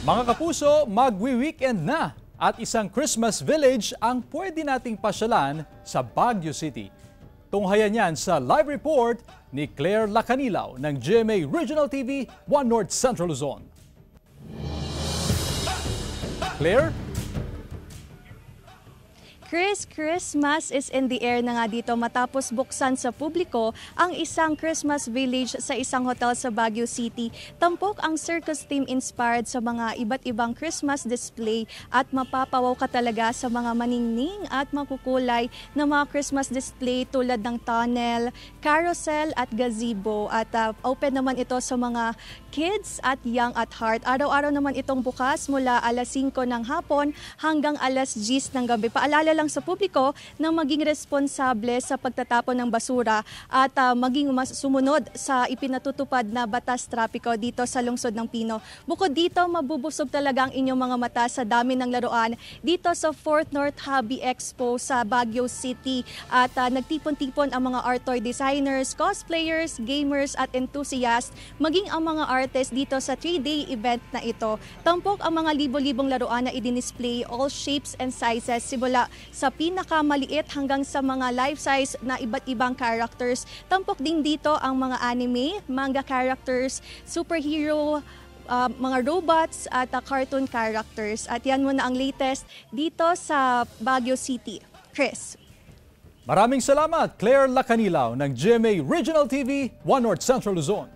Mga kapuso, magwi-weekend na at isang Christmas village ang pwede nating pasyalan sa Baguio City. Tunghayan yan sa live report ni Claire Lacanilaw ng GMA Regional TV 1 North Central Luzon. Claire? Christmas is in the air na nga dito matapos buksan sa publiko ang isang Christmas village sa isang hotel sa Baguio City. Tampok ang circus theme inspired sa mga iba't ibang Christmas display at mapapawaw ka talaga sa mga maningning at makukulay na mga Christmas display tulad ng tunnel, carousel at gazebo. At open naman ito sa mga kids at young at heart. Araw-araw naman itong bukas mula alas 5 ng hapon hanggang alas 10 ng gabi. Paalala lang sa publiko na maging responsable sa pagtatapon ng basura at maging sumunod sa ipinatutupad na batas trapiko dito sa lungsod ng Pino. Bukod dito, mabubusog talaga ang inyong mga mata sa dami ng laruan dito sa 4th North Hobby Expo sa Baguio City. At nagtipon-tipon ang mga art toy designers, cosplayers, gamers at enthusiasts, maging ang mga artists dito sa 3-day event na ito. Tampok ang mga libo-libong laruan na i-display all shapes and sizes, simula sa pinakamaliit hanggang sa mga life-size na iba't ibang characters. Tampok din dito ang mga anime, manga characters, superhero, mga robots at cartoon characters. At yan muna ang latest dito sa Baguio City. Chris. Maraming salamat, Claire Lacanilaw ng GMA Regional TV 1 North Central Luzon.